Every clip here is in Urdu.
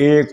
1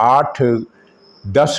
8, 10,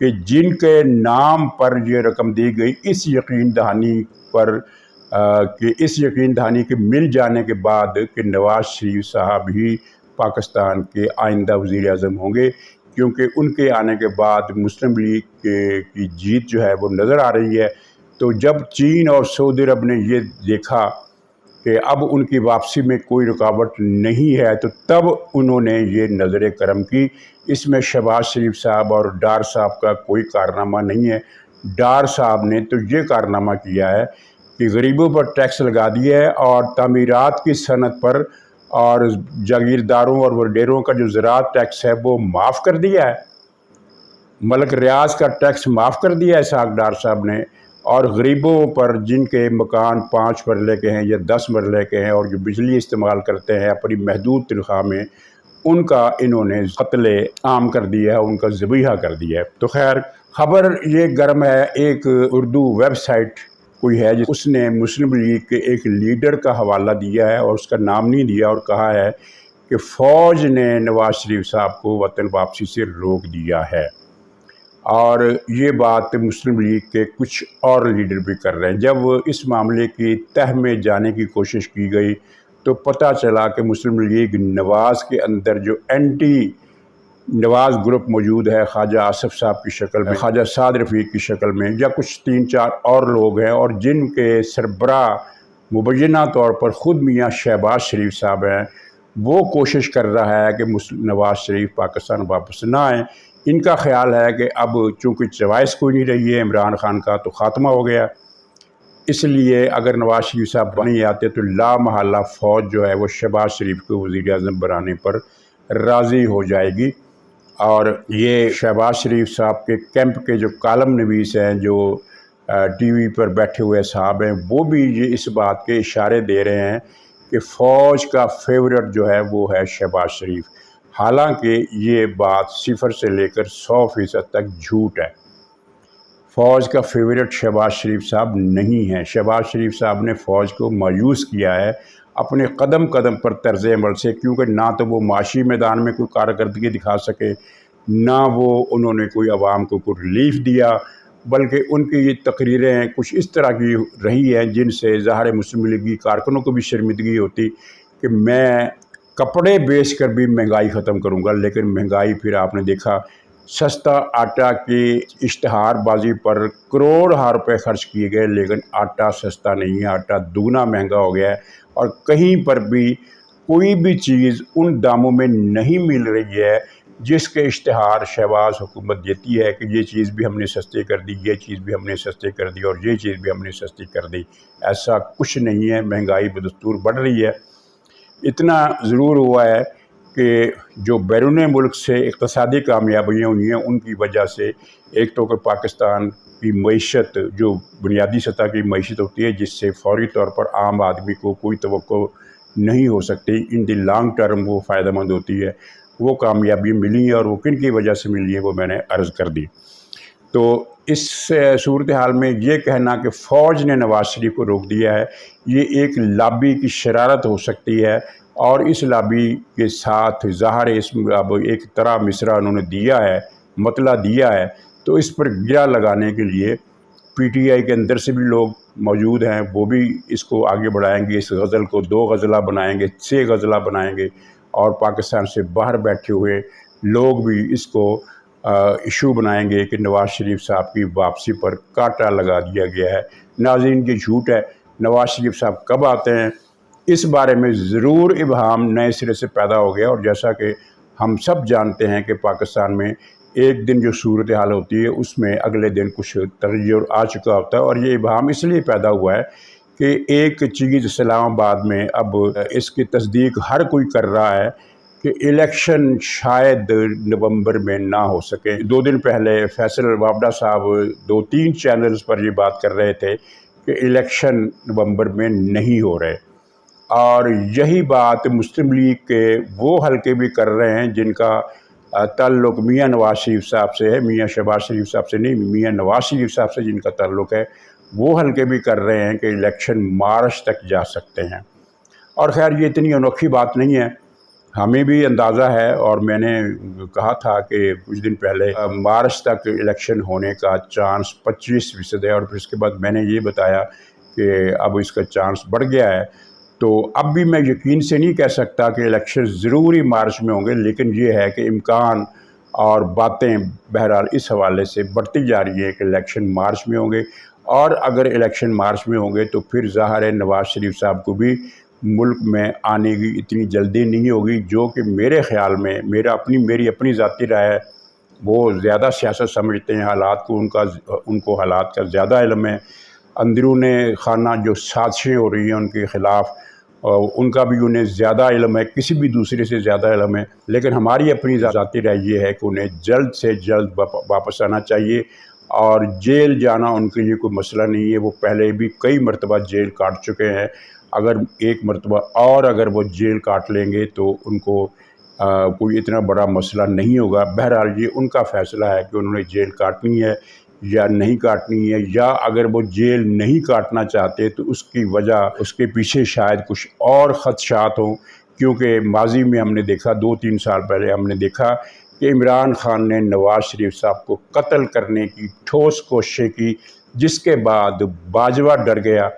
کہ جن کے نام پر یہ رقم دی گئی، اس یقین دہانی پر کہ اس یقین دہانی کے مل جانے کے بعد کہ نواز شریف صاحب ہی پاکستان کے آئندہ وزیر اعظم ہوں گے، کیونکہ ان کے آنے کے بعد مسلم لیگ کی جیت جو ہے وہ نظر آ رہی ہے۔ تو جب چین اور سعودی عرب نے یہ دیکھا کہ اب ان کی واپسی میں کوئی رکاوٹ نہیں ہے، تو تب انہوں نے یہ نظر کرم کی۔ اس میں شہباز شریف صاحب اور ڈار صاحب کا کوئی کارنامہ نہیں ہے۔ ڈار صاحب نے تو یہ کارنامہ کیا ہے کہ غریبوں پر ٹیکس لگا دیا ہے اور تعمیرات کی صنعت پر اور جاگیرداروں اور وڈیروں کا جو زراعت ٹیکس ہے وہ معاف کر دیا ہے، ملک ریاض کا ٹیکس معاف کر دیا ہے اسحاق ڈار صاحب نے، اور غریبوں پر جن کے مکان 5 مرلے کے ہیں یا 10 مرلے کے ہیں اور جو بجلی استعمال کرتے ہیں اپنی محدود تنخواہ میں، ان کا انہوں نے قتل عام کر دیا ہے، ان کا ذبیحہ کر دیا ہے۔ تو خیر خبر یہ گرم ہے، ایک اردو ویب سائٹ کوئی ہے اس نے مسلم لیگ کے ایک لیڈر کا حوالہ دیا ہے اور اس کا نام نہیں دیا، اور کہا ہے کہ فوج نے نواز شریف صاحب کو وطن واپسی سے روک دیا ہے، اور یہ بات مسلم لیگ کے کچھ اور لیڈر بھی کر رہے ہیں۔ جب اس معاملے کی تہ میں جانے کی کوشش کی گئی تو پتہ چلا کہ مسلم لیگ نواز کے اندر جو اینٹی نواز گروپ موجود ہے، خواجہ آصف صاحب کی شکل میں، خواجہ سعد رفیق کی شکل میں، یا کچھ 3-4 اور لوگ ہیں، اور جن کے سربراہ مبینہ طور پر خود میاں شہباز شریف صاحب ہیں، وہ کوشش کر رہا ہے کہ نواز شریف پاکستان واپس نہ آئیں۔ ان کا خیال ہے کہ اب چونکہ چوائس کوئی نہیں رہی ہے، عمران خان کا تو خاتمہ ہو گیا، اس لیے اگر نواز شریف صاحب نہیں آتے تو لا محالہ فوج جو ہے وہ شہباز شریف کو وزیر اعظم بنانے پر راضی ہو جائے گی۔ اور یہ شہباز شریف صاحب کے کیمپ کے جو کالم نویس ہیں، جو ٹی وی پر بیٹھے ہوئے صاحب ہیں، وہ بھی یہ اس بات کے اشارے دے رہے ہیں کہ فوج کا فیورٹ جو ہے وہ ہے شہباز شریف، حالانکہ یہ بات 0 سے لے کر 100% تک جھوٹ ہے۔ فوج کا فیورٹ شہباز شریف صاحب نہیں ہے۔ شہباز شریف صاحب نے فوج کو مایوس کیا ہے اپنے قدم قدم پر طرز عمل سے، کیونکہ نہ تو وہ معاشی میدان میں کوئی کارکردگی دکھا سکے، نہ وہ انہوں نے کوئی عوام کو کوئی ریلیف دیا، بلکہ ان کی یہ تقریریں کچھ اس طرح کی رہی ہیں جن سے ظاہر مسلم لیگی کارکنوں کو بھی شرمندگی ہوتی کہ میں کپڑے بیچ کر بھی مہنگائی ختم کروں گا، لیکن مہنگائی پھر آپ نے دیکھا، سستا آٹا کی اشتہار بازی پر کروڑ روپے خرچ کیے گئے، لیکن آٹا سستا نہیں ہے، آٹا دوگنا مہنگا ہو گیا ہے، اور کہیں پر بھی کوئی بھی چیز ان داموں میں نہیں مل رہی ہے جس کے اشتہار شہباز حکومت دیتی ہے کہ یہ چیز بھی ہم نے سستی کر دی، یہ چیز بھی ہم نے سستی کر دی، اور یہ چیز بھی ہم نے سستی کر دی۔ ایسا کچھ نہیں ہے، مہنگائی بدستور بڑھ رہی ہے۔ اتنا ضرور ہوا ہے کہ جو بیرون ملک سے اقتصادی کامیابیاں ہوئی ہیں ان کی وجہ سے، ایک تو کہ پاکستان کی معیشت جو بنیادی سطح کی معیشت ہوتی ہے جس سے فوری طور پر عام آدمی کو کوئی توقع نہیں ہو سکتی، ان دی لانگ ٹرم وہ فائدہ مند ہوتی ہے، وہ کامیابی ملی ہیں، اور وہ کن کی وجہ سے ملی ہیں وہ میں نے عرض کر دی۔ تو اس صورتحال میں یہ کہنا کہ فوج نے نواز شریف کو روک دیا ہے، یہ ایک لابی کی شرارت ہو سکتی ہے، اور اس لابی کے ساتھ ظاہر اس اب ایک طرح مصرع انہوں نے دیا ہے، مطلع دیا ہے، تو اس پر گرا لگانے کے لیے پی ٹی آئی کے اندر سے بھی لوگ موجود ہیں، وہ بھی اس کو آگے بڑھائیں گے، اس غزل کو 2 غزلہ بنائیں گے، 6 غزلہ بنائیں گے، اور پاکستان سے باہر بیٹھے ہوئے لوگ بھی اس کو ایشو بنائیں گے کہ نواز شریف صاحب کی واپسی پر کانٹا لگا دیا گیا ہے۔ ناظرین یہ جھوٹ ہے، نواز شریف صاحب کب آتے ہیں اس بارے میں ضرور ابہام نئے سرے سے پیدا ہو گیا، اور جیسا کہ ہم سب جانتے ہیں کہ پاکستان میں ایک دن جو صورتحال ہوتی ہے اس میں اگلے دن کچھ تغیر آ چکا ہوتا ہے، اور یہ ابہام اس لیے پیدا ہوا ہے کہ ایک چیز اسلام آباد میں اب اس کی تصدیق ہر کوئی کر رہا ہے کہ الیکشن شاید نومبر میں نہ ہو سکے۔ 2 دن پہلے فیصل وابڈہ صاحب 2-3 چینلز پر یہ بات کر رہے تھے کہ الیکشن نومبر میں نہیں ہو رہے، اور یہی بات مسلم لیگ کے وہ حلقے بھی کر رہے ہیں جن کا تعلق میاں نواز شریف صاحب سے ہے، میاں شہباز شریف صاحب سے نہیں، میاں نواز شریف صاحب سے جن کا تعلق ہے، وہ حلقے بھی کر رہے ہیں کہ الیکشن مارچ تک جا سکتے ہیں۔ اور خیر یہ اتنی انوکھی بات نہیں ہے، ہمیں بھی اندازہ ہے اور میں نے کہا تھا کہ کچھ دن پہلے مارچ تک الیکشن ہونے کا چانس 25% ہے، اور پھر اس کے بعد میں نے یہ بتایا کہ اب اس کا چانس بڑھ گیا ہے۔ تو اب بھی میں یقین سے نہیں کہہ سکتا کہ الیکشن ضروری مارچ میں ہوں گے، لیکن یہ ہے کہ امکان اور باتیں بہرحال اس حوالے سے بڑھتی جا رہی ہے کہ الیکشن مارچ میں ہوں گے، اور اگر الیکشن مارچ میں ہوں گے تو پھر ظاہر ہے نواز شریف صاحب کو بھی ملک میں آنے کی اتنی جلدی نہیں ہوگی، جو کہ میرے خیال میں میری اپنی ذاتی رائے ہے، وہ زیادہ سیاست سمجھتے ہیں حالات کو، ان کو حالات کا زیادہ علم ہے، اندرون خانہ جو سازشیں ہو رہی ہیں ان کے خلاف ان کا بھی انہیں زیادہ علم ہے، کسی بھی دوسرے سے زیادہ علم ہے۔ لیکن ہماری اپنی ذاتی رائے یہ ہے کہ انہیں جلد سے جلد واپس آنا چاہیے، اور جیل جانا ان کے لیے کوئی مسئلہ نہیں ہے، وہ پہلے بھی کئی مرتبہ جیل کاٹ چکے ہیں، اگر ایک مرتبہ اور اگر وہ جیل کاٹ لیں گے تو ان کو کوئی اتنا بڑا مسئلہ نہیں ہوگا۔ بہرحال یہ ان کا فیصلہ ہے کہ انہوں نے جیل کاٹنی ہے یا نہیں کاٹنی ہے، یا اگر وہ جیل نہیں کاٹنا چاہتے تو اس کی وجہ اس کے پیچھے شاید کچھ اور خدشات ہوں، کیونکہ ماضی میں ہم نے دیکھا 2-3 سال پہلے ہم نے دیکھا کہ عمران خان نے نواز شریف صاحب کو قتل کرنے کی ٹھوس کوششیں کی، جس کے بعد باجوہ ڈر گیا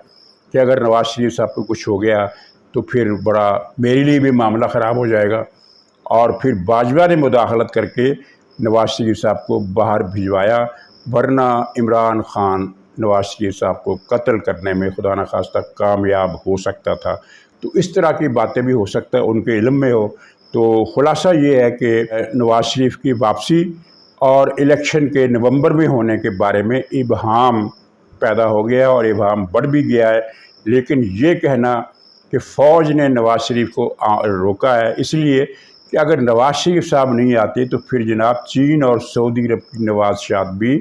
کہ اگر نواز شریف صاحب کو کچھ ہو گیا تو پھر بڑا میرے لیے بھی معاملہ خراب ہو جائے گا، اور پھر باجوہ نے مداخلت کر کے نواز شریف صاحب کو باہر بھجوایا، ورنہ عمران خان نواز شریف صاحب کو قتل کرنے میں خدا نخواستہ کامیاب ہو سکتا تھا۔ تو اس طرح کی باتیں بھی ہو سکتا ہے ان کے علم میں ہو۔ تو خلاصہ یہ ہے کہ نواز شریف کی واپسی اور الیکشن کے نومبر میں ہونے کے بارے میں ابہام پیدا ہو گیا اور ابہام بڑھ بھی گیا ہے، لیکن یہ کہنا کہ فوج نے نواز شریف کو روکا ہے، اس لیے کہ اگر نواز شریف صاحب نہیں آتے تو پھر جناب چین اور سعودی عرب کی نوازشات بھی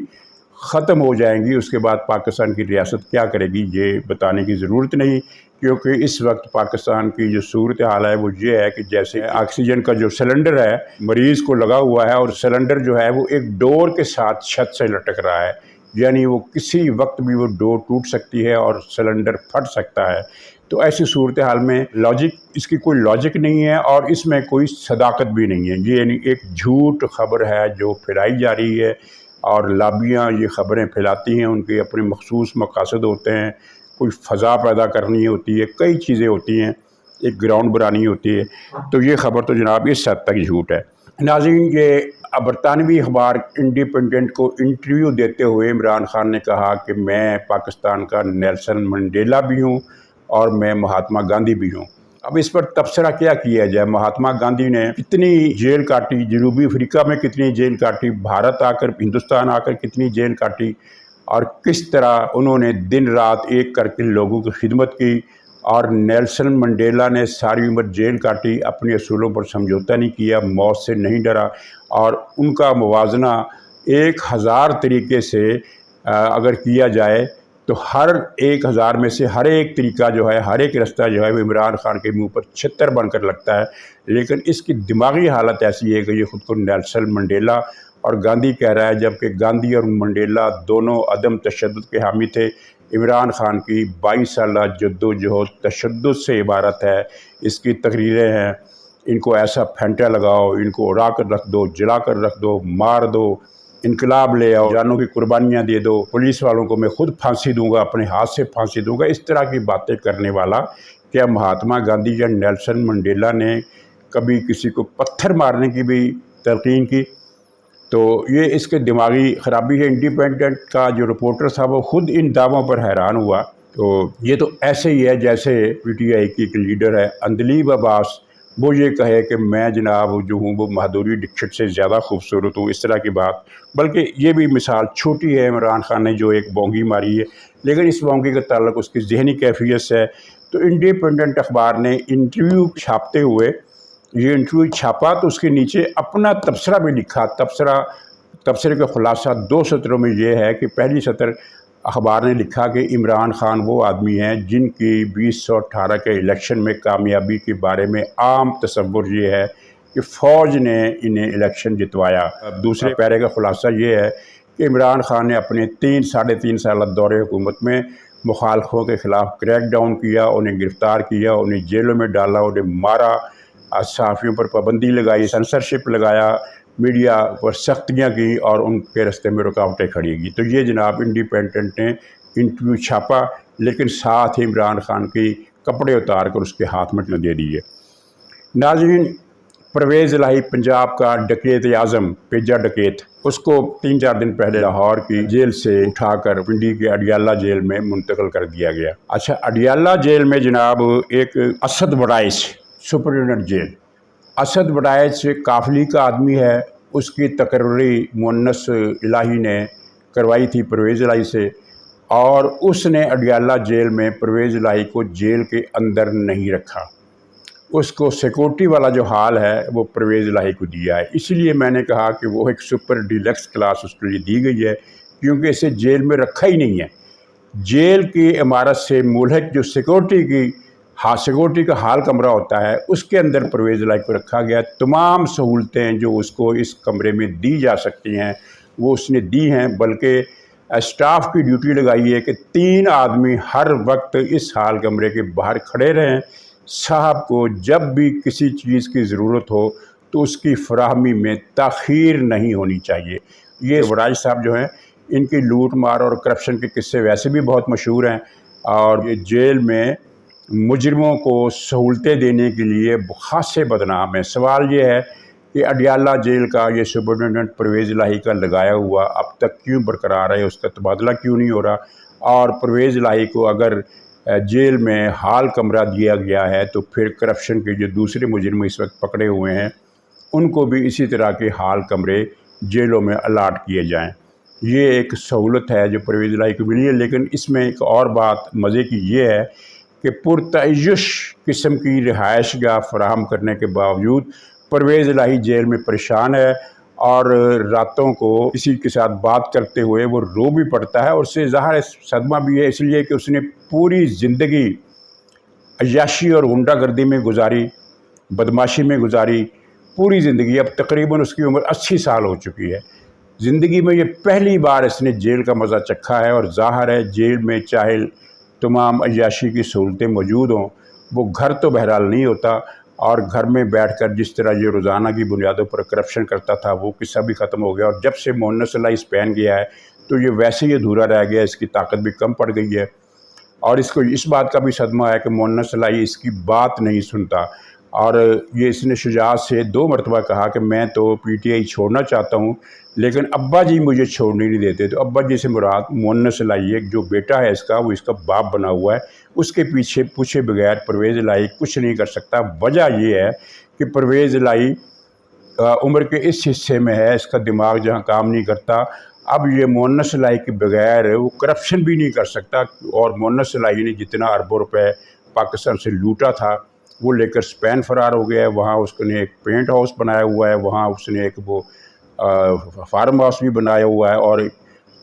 ختم ہو جائیں گی، اس کے بعد پاکستان کی ریاست کیا کرے گی یہ بتانے کی ضرورت نہیں، کیونکہ اس وقت پاکستان کی جو صورتحال ہے وہ یہ ہے کہ جیسے آکسیجن کا جو سلنڈر ہے مریض کو لگا ہوا ہے، اور سلنڈر جو ہے وہ ایک ڈور کے ساتھ چھت سے لٹک رہا ہے، یعنی وہ کسی وقت بھی وہ ڈور ٹوٹ سکتی ہے اور سلنڈر پھٹ سکتا ہے۔ تو ایسی صورتحال میں اس کی کوئی لاجک نہیں ہے اور اس میں کوئی صداقت بھی نہیں ہے، یہ یعنی ایک جھوٹ خبر ہے جو پھیلائی جا رہی ہے، اور لابیاں یہ خبریں پھیلاتی ہیں، ان کے اپنے مخصوص مقاصد ہوتے ہیں، کوئی فضا پیدا کرنی ہوتی ہے، کئی چیزیں ہوتی ہیں، ایک گراؤنڈ بنانی ہوتی ہے، تو یہ خبر تو جناب اس حد تک جھوٹ ہے۔ ناظرین، یہ برطانوی اخبار انڈیپینڈنٹ کو انٹرویو دیتے ہوئے عمران خان نے کہا کہ میں پاکستان کا نیلسن منڈیلا بھی ہوں اور میں مہاتما گاندھی بھی ہوں۔ اب اس پر تبصرہ کیا جائے؟ مہاتما گاندھی نے کتنی جیل کاٹی، جنوبی افریقہ میں کتنی جیل کاٹی، بھارت آ کر ہندوستان آ کر کتنی جیل کاٹی، اور کس طرح انہوں نے دن رات ایک کر کے لوگوں کی خدمت کی، اور نیلسن منڈیلا نے ساری عمر جیل کاٹی، اپنے اصولوں پر سمجھوتہ نہیں کیا، موت سے نہیں ڈرا، اور ان کا موازنہ 1000 طریقے سے اگر کیا جائے تو ہر 1000 میں سے ہر ایک طریقہ جو ہے، ہر ایک رستہ جو ہے وہ عمران خان کے منہ پر چھتر بن کر لگتا ہے، لیکن اس کی دماغی حالت ایسی ہے کہ یہ خود کو نیلسن منڈیلا اور گاندھی کہہ رہا ہے، جبکہ گاندھی اور منڈیلا دونوں عدم تشدد کے حامی تھے۔ عمران خان کی 22 سالہ جدوجہد تشدد سے عبارت ہے، اس کی تقریریں ہیں، ان کو ایسا پھینٹا لگاؤ، ان کو اڑا کر رکھ دو، جلا کر رکھ دو، مار دو، انقلاب لے آؤ، جانوں کی قربانیاں دے دو، پولیس والوں کو میں خود پھانسی دوں گا، اپنے ہاتھ سے پھانسی دوں گا۔ اس طرح کی باتیں کرنے والا کیا مہاتما گاندھی یا نیلسن منڈیلا نے کبھی کسی کو پتھر مارنے کی بھی تلقین کی؟ تو یہ اس کے دماغی خرابی ہے۔ انڈیپینڈنٹ کا جو رپورٹر تھا وہ خود ان دعووں پر حیران ہوا۔ تو یہ تو ایسے ہی ہے جیسے پی ٹی آئی کی ایک لیڈر ہے اندلیب عباس، وہ یہ کہے کہ میں جناب جو ہوں وہ مادھوری ڈکشت سے زیادہ خوبصورت ہوں، اس طرح کی بات۔ بلکہ یہ بھی مثال چھوٹی ہے، عمران خان نے جو ایک بونگی ماری ہے، لیکن اس بونگی کا تعلق اس کی ذہنی کیفیت سے ہے۔ تو انڈیپینڈنٹ اخبار نے انٹرویو چھاپتے ہوئے یہ انٹرویو چھاپا تو اس کے نیچے اپنا تبصرہ بھی لکھا۔ تبصرے کا خلاصہ 2 سطروں میں یہ ہے کہ پہلی سطر اخبار نے لکھا کہ عمران خان وہ آدمی ہیں جن کی 2018 کے الیکشن میں کامیابی کے بارے میں عام تصور یہ ہے کہ فوج نے انہیں الیکشن جتوایا۔ دوسرے پیرے کا خلاصہ یہ ہے کہ عمران خان نے اپنے 3-3.5 سالہ دور حکومت میں مخالفوں کے خلاف کریک ڈاؤن کیا، انہیں گرفتار کیا، انہیں جیلوں میں ڈالا، انہیں مارا، صحافیوں پر پابندی لگائی، سنسرشپ لگایا، میڈیا پر سختیاں کی اور ان کے راستے میں رکاوٹیں کھڑی کی۔ تو یہ جناب انڈیپینڈنٹ نے انٹرویو چھاپا، لیکن ساتھ ہی عمران خان کی کپڑے اتار کر اس کے ہاتھ میں دے دیے۔ ناظرین، پرویز الہی پنجاب کا ڈکیت اعظم، پیجا ڈکیت، اس کو 3-4 دن پہلے لاہور کی جیل سے اٹھا کر پنڈی کے اڈیالہ جیل میں منتقل کر دیا گیا۔ اچھا، اڈیالہ جیل میں جناب ایک اسد وڑائچ سپرنٹنڈنٹ جیل، اسد وڑائچ قافلی کا آدمی ہے، اس کی تقرری مؤنس الہی نے کروائی تھی پرویز الہی سے، اور اس نے اڈیالہ جیل میں پرویز الہی کو جیل کے اندر نہیں رکھا، اس کو سیکورٹی والا جو حال ہے وہ پرویز الہی کو دیا ہے۔ اسی لیے میں نے کہا کہ وہ ایک سپر ڈیلکس کلاس اس کے لیے دی گئی ہے، کیونکہ اسے جیل میں رکھا ہی نہیں ہے۔ جیل کی عمارت سے ملحق جو سیکورٹی کا حال کمرہ ہوتا ہے، اس کے اندر پرویز الہی کو رکھا گیا۔ تمام سہولتیں جو اس کو اس کمرے میں دی جا سکتی ہیں وہ اس نے دی ہیں، بلکہ اسٹاف کی ڈیوٹی لگائی ہے کہ 3 آدمی ہر وقت اس حال کمرے کے باہر کھڑے رہیں، صاحب کو جب بھی کسی چیز کی ضرورت ہو تو اس کی فراہمی میں تاخیر نہیں ہونی چاہیے۔ یہ وڑائچ صاحب جو ہیں، ان کی لوٹ مار اور کرپشن کے قصے ویسے بھی بہت مشہور ہیں، اور یہ جیل میں مجرموں کو سہولتیں دینے کے لیے خاصے بدنام ہیں۔ سوال یہ ہے کہ اڈیالہ جیل کا یہ سپرنٹنڈنٹ پرویز الہی کا لگایا ہوا اب تک کیوں برقرار ہے، اس کا تبادلہ کیوں نہیں ہو رہا؟ اور پرویز الہی کو اگر جیل میں حال کمرہ دیا گیا ہے تو پھر کرپشن کے جو دوسرے مجرم اس وقت پکڑے ہوئے ہیں ان کو بھی اسی طرح کے حال کمرے جیلوں میں الاٹ کیے جائیں۔ یہ ایک سہولت ہے جو پرویز الہی کو ملی ہے، لیکن اس میں ایک اور بات مزے کی یہ ہے کہ پرتعیش قسم کی رہائش گاہ فراہم کرنے کے باوجود پرویز الہی جیل میں پریشان ہے، اور راتوں کو کسی کے ساتھ بات کرتے ہوئے وہ رو بھی پڑتا ہے، اور اس سے ظاہر صدمہ بھی ہے، اس لیے کہ اس نے پوری زندگی عیاشی اور غنڈہ گردی میں گزاری، بدماشی میں گزاری پوری زندگی۔ اب تقریباً اس کی عمر 80 سال ہو چکی ہے۔ زندگی میں یہ پہلی بار اس نے جیل کا مزہ چکھا ہے، اور ظاہر ہے جیل میں چاہے تمام عیاشی کی سہولتیں موجود ہوں، وہ گھر تو بہرحال نہیں ہوتا، اور گھر میں بیٹھ کر جس طرح یہ روزانہ کی بنیادوں پر کرپشن کرتا تھا وہ قصہ بھی ختم ہو گیا، اور جب سے مؤنس الہی اسپین گیا ہے تو یہ ویسے ہی ادھورا رہ گیا، اس کی طاقت بھی کم پڑ گئی ہے، اور اس کو اس بات کا بھی صدمہ ہے کہ مؤنس الہی اس کی بات نہیں سنتا، اور یہ اس نے شجاعت سے 2 مرتبہ کہا کہ میں تو پی ٹی آئی چھوڑنا چاہتا ہوں لیکن ابا جی مجھے چھوڑنے نہیں دیتے۔ تو ابا جی سے مراد مؤنس الہی ایک جو بیٹا ہے اس کا، وہ اس کا باپ بنا ہوا ہے، اس کے پیچھے پوچھے بغیر پرویز الہی کچھ نہیں کر سکتا۔ وجہ یہ ہے کہ پرویز الہی عمر کے اس حصے میں ہے، اس کا دماغ جہاں کام نہیں کرتا۔ اب یہ مؤنس الہی کے بغیر وہ کرپشن بھی نہیں کر سکتا، اور مؤنس الہی نے جتنا اربوں روپے پاکستان سے لوٹا تھا وہ لے کر اسپین فرار ہو گیا ہے۔ وہاں اس نے ایک پینٹ ہاؤس بنایا ہوا ہے، وہاں اس نے ایک وہ فارم ہاؤس بھی بنایا ہوا ہے، اور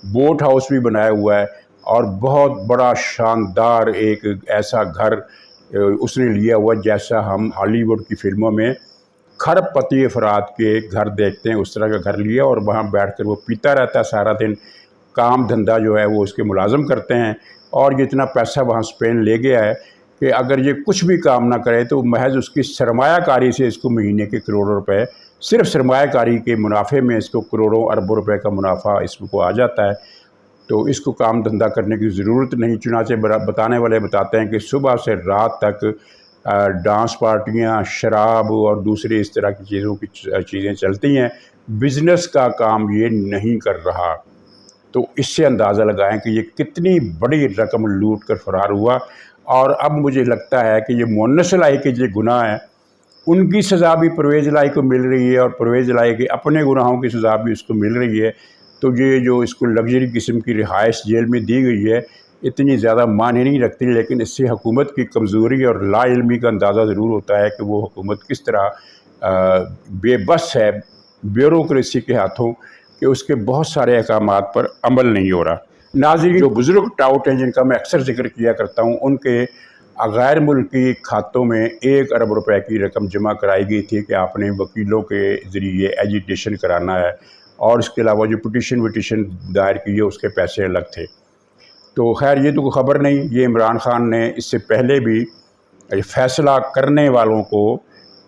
بوٹ ہاؤس بھی بنایا ہوا ہے، اور بہت بڑا شاندار ایک ایسا گھر اس نے لیا ہوا جیسا ہم ہالی ووڈ کی فلموں میں کھرب پتی افراد کے گھر دیکھتے ہیں، اس طرح کا گھر لیا، اور وہاں بیٹھ کر وہ پیتا رہتا ہے سارا دن، کام دھندا جو ہے وہ اس کے ملازم کرتے ہیں، اور یہ اتنا پیسہ وہاں اسپین لے گیا ہے کہ اگر یہ کچھ بھی کام نہ کرے تو محض اس کی سرمایہ کاری سے اس کو مہینے کے کروڑوں روپے، صرف سرمایہ کاری کے منافع میں اس کو کروڑوں اربوں روپے کا منافع اس کو آ جاتا ہے۔ تو اس کو کام دھندا کرنے کی ضرورت نہیں، چنانچہ بتانے والے بتاتے ہیں کہ صبح سے رات تک ڈانس پارٹیاں، شراب اور دوسری اس طرح کی چیزیں چلتی ہیں، بزنس کا کام یہ نہیں کر رہا۔ تو اس سے اندازہ لگائیں کہ یہ کتنی بڑی رقم لوٹ کر فرار ہوا، اور اب مجھے لگتا ہے کہ یہ مؤنس الہی کے جو گناہ ہیں ان کی سزا بھی پرویز الہی کو مل رہی ہے، اور پرویز الہی کے اپنے گناہوں کی سزا بھی اس کو مل رہی ہے۔ تو یہ جو اس کو لگژری قسم کی رہائش جیل میں دی گئی ہے اتنی زیادہ معنی نہیں رکھتی، لیکن اس سے حکومت کی کمزوری اور لا علمی کا اندازہ ضرور ہوتا ہے کہ وہ حکومت کس طرح بے بس ہے بیوروکریسی کے ہاتھوں، کہ اس کے بہت سارے احکامات پر عمل نہیں ہو رہا۔ ناظرین، جو بزرگ ٹاؤٹ ہیں جن کا میں اکثر ذکر کیا کرتا ہوں، ان کے غیر ملکی کھاتوں میں 1 ارب روپے کی رقم جمع کرائی گئی تھی کہ آپ نے وکیلوں کے ذریعے ایجیٹیشن کرانا ہے، اور اس کے علاوہ جو پٹیشن دائر کی ہے اس کے پیسے الگ تھے۔ تو خیر یہ تو کوئی خبر نہیں، یہ عمران خان نے اس سے پہلے بھی فیصلہ کرنے والوں کو